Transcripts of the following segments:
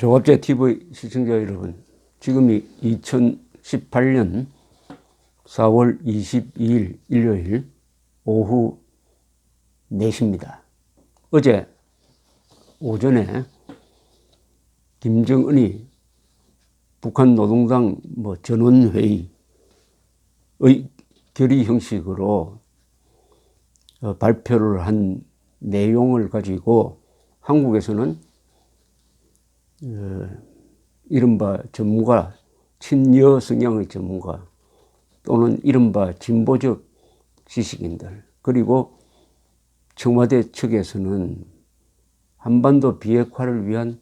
조갑제 TV 시청자 여러분, 지금이 2018년 4월 22일 일요일 오후 4시입니다. 어제 오전에 김정은이 북한 노동당 전원회의의 결의 형식으로 발표를 한 내용을 가지고 한국에서는 이른바 전문가, 친여 성향의 전문가 또는 이른바 진보적 지식인들, 그리고 청와대 측에서는 한반도 비핵화를 위한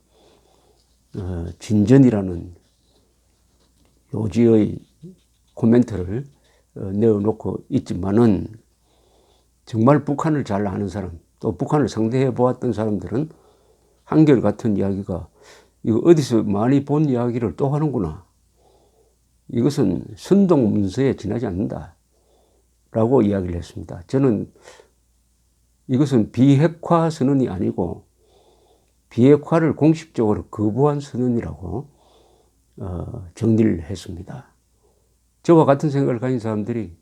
진전이라는 요지의 코멘트를 내어놓고 있지만은, 정말 북한을 잘 아는 사람, 또 북한을 상대해 보았던 사람들은 한결같은 이야기가, 이거 어디서 많이 본 이야기를 또 하는구나, 이것은 선동 문서에 지나지 않는다 라고 이야기를 했습니다. 저는 이것은 비핵화 선언이 아니고 비핵화를 공식적으로 거부한 선언이라고 정리를 했습니다. 저와 같은 생각을 가진 사람들이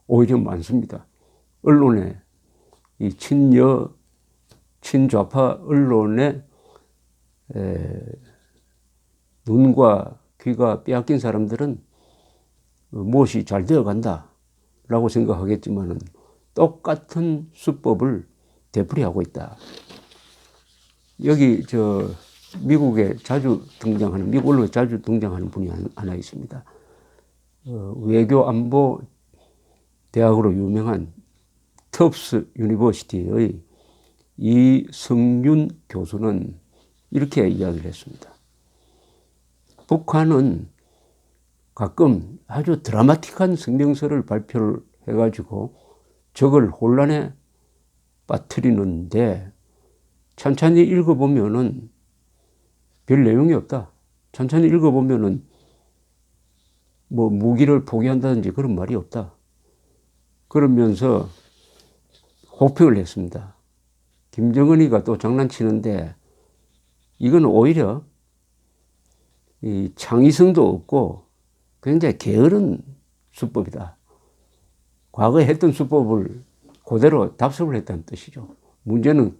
오히려 많습니다. 언론에, 이 친여, 친좌파 언론에 눈과 귀가 빼앗긴 사람들은 무엇이 잘 되어 간다 라고 생각하겠지만은 똑같은 수법을 되풀이하고 있다. 여기 미국에 자주 등장하는, 미국 언론에 자주 등장하는 분이 하나 있습니다. 외교 안보 대학으로 유명한 텁스 유니버시티의 이성윤 교수는 이렇게 이야기를 했습니다. 북한은 가끔 아주 드라마틱한 성명서를 발표를 해가지고 적을 혼란에 빠뜨리는데, 천천히 읽어보면은 별 내용이 없다. 천천히 읽어보면은 무기를 포기한다든지 그런 말이 없다. 그러면서 호평을 했습니다. 김정은이가 또 장난치는데, 이건 오히려 이 창의성도 없고 굉장히 게으른 수법이다. 과거에 했던 수법을 그대로 답습을 했다는 뜻이죠. 문제는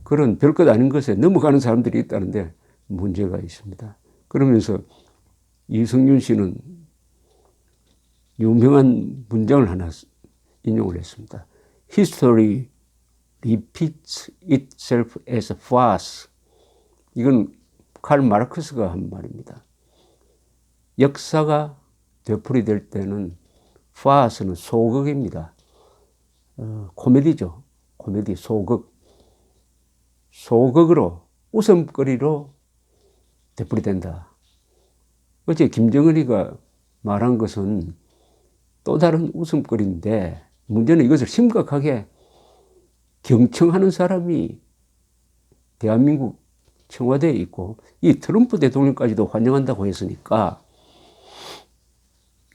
그런 별것 아닌 것에 넘어가는 사람들이 있다는데 문제가 있습니다. 그러면서 이성윤 씨는 유명한 문장을 하나 인용을 했습니다. History repeats itself as a farce. 이건 칼 마르크스가 한 말입니다. 역사가 되풀이될 때는 farce는 소극입니다. 코미디죠. 코미디, 소극. 소극으로, 웃음거리로 되풀이된다. 어제 김정은이가 말한 것은 또 다른 웃음거리인데, 문제는 이것을 심각하게 경청하는 사람이 대한민국 청와대에 있고, 이 트럼프 대통령까지도 환영한다고 했으니까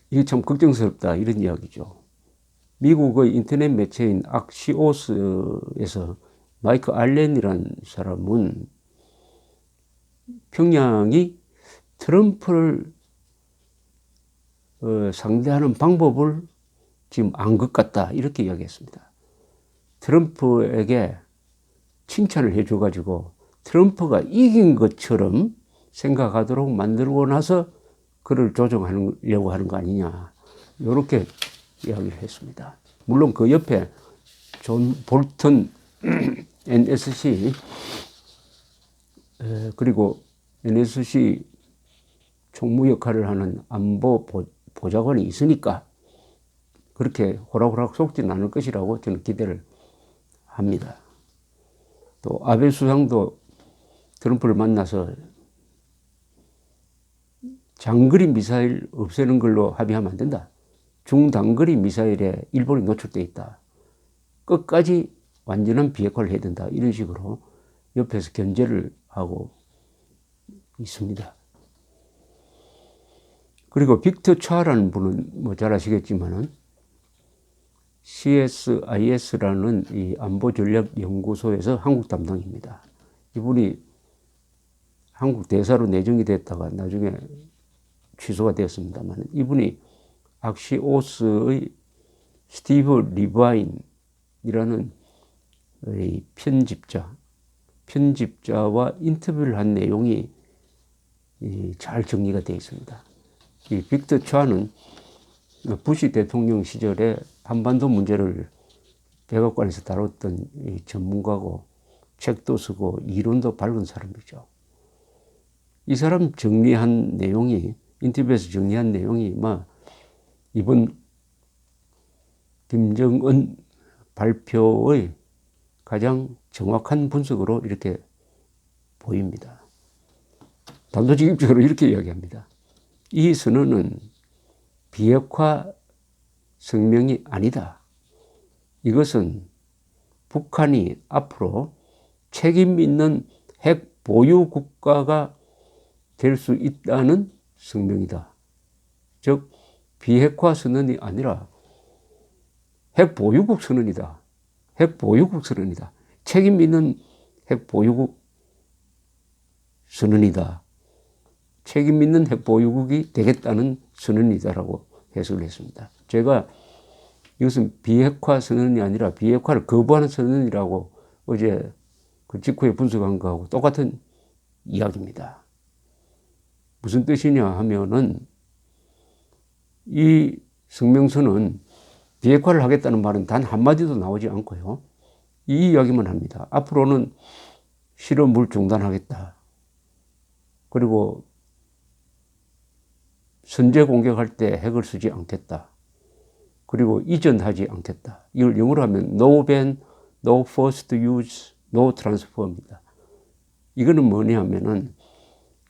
이게 참 걱정스럽다, 이런 이야기죠. 미국의 인터넷 매체인 악시오스에서 마이크 알렌이라는 사람은 평양이 트럼프를 상대하는 방법을 지금 안 것 같다, 이렇게 이야기했습니다. 트럼프에게 칭찬을 해줘가지고 트럼프가 이긴 것처럼 생각하도록 만들고 나서 그를 조정하려고 하는 거 아니냐, 이렇게 이야기를 했습니다. 물론 그 옆에 존 볼턴 NSC 그리고 NSC 총무 역할을 하는 안보 보좌관이 있으니까 그렇게 호락호락 속지는 않을 것이라고 저는 기대를 합니다. 또 아베 수상도 트럼프를 만나서 장거리 미사일 없애는 걸로 합의하면 안 된다. 중단거리 미사일에 일본이 노출돼 있다. 끝까지 완전한 비핵화를 해야 된다. 이런 식으로 옆에서 견제를 하고 있습니다. 그리고 빅터 차라는 분은 잘 아시겠지만은 CSIS라는 이 안보전략연구소에서 한국 담당입니다. 이분이 한국 대사로 내정이 됐다가 나중에 취소가 되었습니다만, 이분이 악시오스의 스티브 리바인이라는 편집자와 인터뷰를 한 내용이 잘 정리가 되어 있습니다. 이 빅터 차는 부시 대통령 시절에 한반도 문제를 백악관에서 다뤘던 전문가고 책도 쓰고 이론도 밝은 사람이죠. 이 사람 정리한 내용이, 인터뷰에서 정리한 내용이 이번 김정은 발표의 가장 정확한 분석으로 이렇게 보입니다. 단도직입적으로 이렇게 이야기합니다. 이 선언은 비핵화 성명이 아니다. 이것은 북한이 앞으로 책임 있는 핵 보유 국가가 될 수 있다는 성명이다. 즉 비핵화 선언이 아니라 핵 보유국 선언이다. 핵 보유국 선언이다. 책임 있는 핵 보유국 선언이다. 책임 있는 핵 보유국이 되겠다는 선언이다라고 해석을 했습니다. 제가 이것은 비핵화 선언이 아니라 비핵화를 거부하는 선언이라고 어제 그 직후에 분석한 거하고 똑같은 이야기입니다. 무슨 뜻이냐 하면은 이 성명서는 비핵화를 하겠다는 말은 단 한마디도 나오지 않고요. 이 이야기만 합니다. 앞으로는 실험을 중단하겠다. 그리고 선제 공격할 때 핵을 쓰지 않겠다. 그리고 이전하지 않겠다. 이걸 영어로 하면 no ban, no first use, no transfer입니다. 이거는 뭐냐면은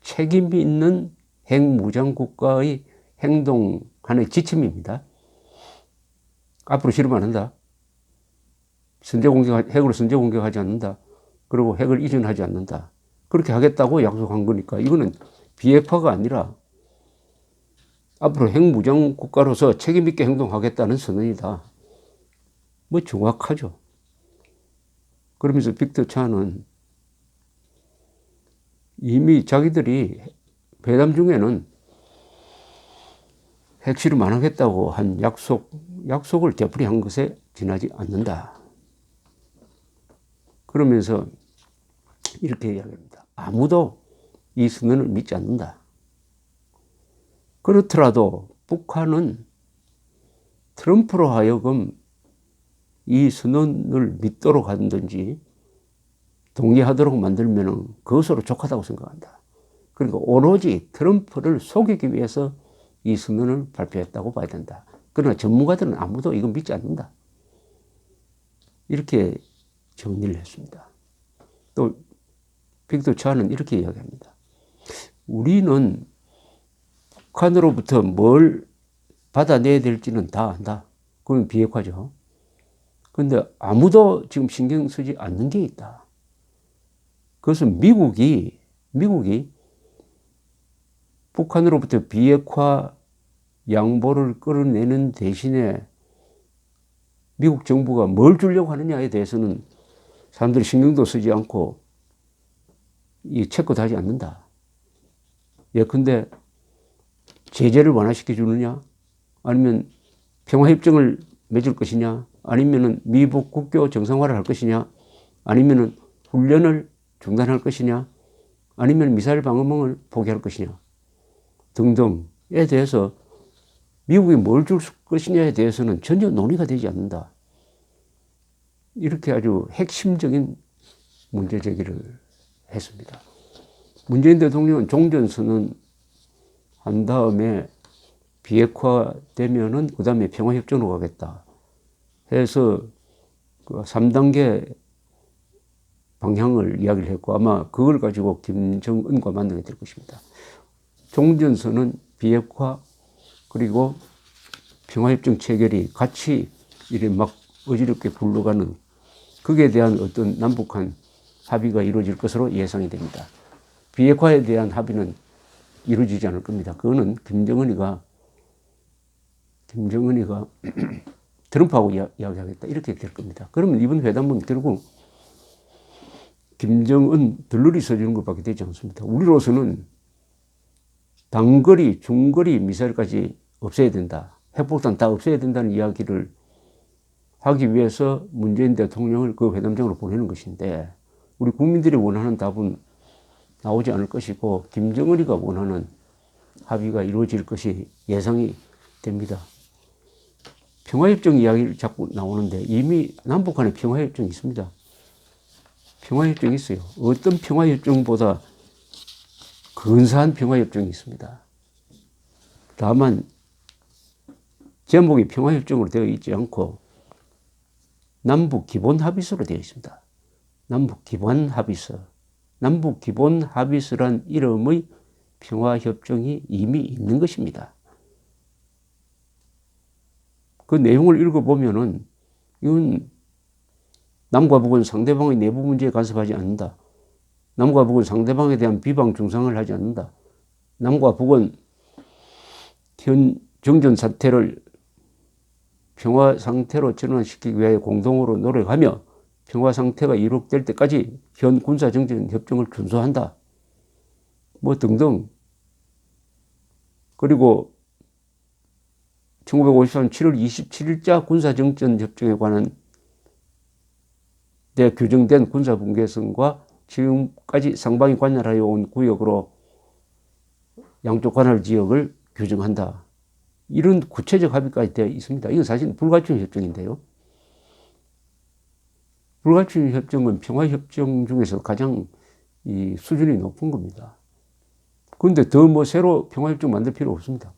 책임이 있는 핵무장 국가의 행동 하나의 지침입니다. 앞으로 실험 안 한다. 핵으로 선제 공격하지 않는다. 그리고 핵을 이전하지 않는다. 그렇게 하겠다고 약속한 거니까 이거는 비핵화가 아니라 앞으로 핵무장 국가로서 책임 있게 행동하겠다는 선언이다. 정확하죠. 그러면서 빅터 차는 이미 자기들이 회담 중에는 핵실험 안 하겠다고 한 약속을 되풀이한 것에 지나지 않는다. 그러면서 이렇게 이야기합니다. 아무도 이 선언을 믿지 않는다. 그렇더라도 북한은 트럼프로 하여금 이 선언을 믿도록 하든지 동의하도록 만들면 그것으로 족하다고 생각한다. 그러니까 오로지 트럼프를 속이기 위해서 이 선언을 발표했다고 봐야 된다. 그러나 전문가들은 아무도 이건 믿지 않는다. 이렇게 정리를 했습니다. 또 빅터 차는 이렇게 이야기합니다. 우리는 북한으로부터 뭘 받아내야 될지는 다 안다. 그건 비핵화죠. 그런데 아무도 지금 신경 쓰지 않는 게 있다. 그것은 미국이 북한으로부터 비핵화 양보를 끌어내는 대신에 미국 정부가 뭘 주려고 하느냐에 대해서는 사람들이 신경도 쓰지 않고 체크도 하지 않는다. 예컨대 제재를 완화시켜 주느냐, 아니면 평화협정을 맺을 것이냐, 아니면 미북 국교 정상화를 할 것이냐, 아니면 훈련을 중단할 것이냐, 아니면 미사일 방어망을 포기할 것이냐 등등에 대해서 미국이 뭘 줄 것이냐에 대해서는 전혀 논의가 되지 않는다. 이렇게 아주 핵심적인 문제 제기를 했습니다. 문재인 대통령은 종전선언 한 다음에 비핵화 되면은 그 다음에 평화협정으로 가겠다 해서 그 3단계 방향을 이야기를 했고 아마 그걸 가지고 김정은과 만나게 될 것입니다. 종전선언, 비핵화 그리고 평화협정 체결이 같이 이렇게 막 어지럽게 굴러가는 거기에 대한 어떤 남북한 합의가 이루어질 것으로 예상이 됩니다. 비핵화에 대한 합의는 이루어지지 않을 겁니다. 그거는 김정은이가 트럼프하고 이야기하겠다 이렇게 될 겁니다. 그러면 이번 회담은 결국 김정은 들러리 써주는 것밖에 되지 않습니다. 우리로서는 단거리, 중거리 미사일까지 없애야 된다. 핵폭탄 다 없애야 된다는 이야기를 하기 위해서 문재인 대통령을 그 회담장으로 보내는 것인데 우리 국민들이 원하는 답은 나오지 않을 것이고 김정은이가 원하는 합의가 이루어질 것이 예상이 됩니다. 평화협정 이야기를 자꾸 나오는데 이미 남북 간에 평화협정이 있습니다. 평화협정이 있어요. 어떤 평화협정보다 근사한 평화협정이 있습니다. 다만 제목이 평화협정으로 되어 있지 않고 남북 기본 합의서로 되어 있습니다. 남북 기본 합의서. 남북 기본 합의서란 이름의 평화협정이 이미 있는 것입니다. 그 내용을 읽어보면은 이건 남과 북은 상대방의 내부 문제에 간섭하지 않는다. 남과 북은 상대방에 대한 비방 중상을 하지 않는다. 남과 북은 현 정전 사태를 평화 상태로 전환시키기 위해 공동으로 노력하며 평화 상태가 이룩될 때까지 현 군사정전 협정을 준수한다. 뭐 등등. 그리고 1953년 7월 27일자 군사정전 협정에 관한 데 규정된 군사분계선과 지금까지 상방이 관할하여 온 구역으로 양쪽 관할 지역을 규정한다. 이런 구체적 합의까지 되어 있습니다. 이건 사실 불가침 협정인데요. 불가침 협정은 평화협정 중에서 가장 이 수준이 높은 겁니다. 그런데 더 뭐 새로 평화협정 만들 필요 없습니다.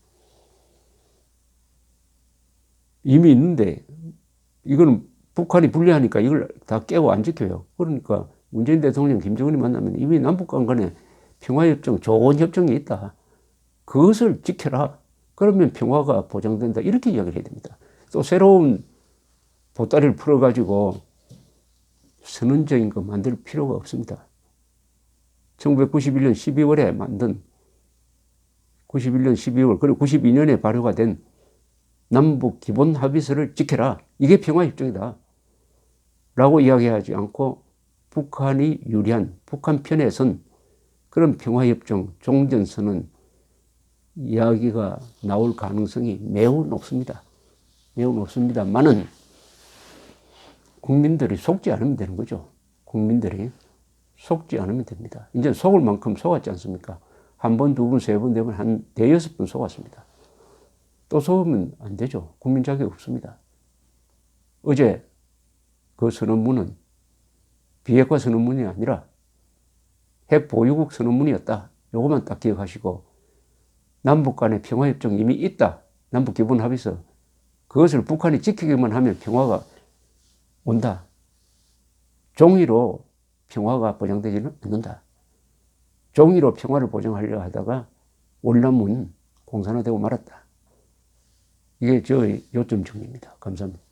이미 있는데 이거는 북한이 불리하니까 이걸 다 깨고 안 지켜요. 그러니까 문재인 대통령, 김정은이 만나면 이미 남북 간에 평화협정, 좋은 협정이 있다. 그것을 지켜라. 그러면 평화가 보장된다. 이렇게 이야기를 해야 됩니다. 또 새로운 보따리를 풀어가지고 선언적인 거 만들 필요가 없습니다. 1991년 12월에 만든 91년 12월 그리고 92년에 발효가 된 남북 기본 합의서를 지켜라. 이게 평화협정이다. 라고 이야기하지 않고 북한이 유리한 북한 편에 선 그런 평화협정, 종전선언 이야기가 나올 가능성이 매우 높습니다. 매우 높습니다만은 국민들이 속지 않으면 되는 거죠. 국민들이 속지 않으면 됩니다. 이제 속을 만큼 속았지 않습니까? 한 번, 두 번, 세 번, 네 번, 한 대여섯 번 속았습니다. 또 속으면 안 되죠. 국민 자격 없습니다. 어제 그 선언문은 비핵화 선언문이 아니라 핵 보유국 선언문이었다. 요것만 딱 기억하시고 남북 간의 평화협정 이미 있다. 남북 기본 합의서. 그것을 북한이 지키기만 하면 평화가 온다. 종이로 평화가 보장되지는 않는다. 종이로 평화를 보장하려 하다가 월남은 공산화되고 말았다. 이게 저의 요점 정리입니다. 감사합니다.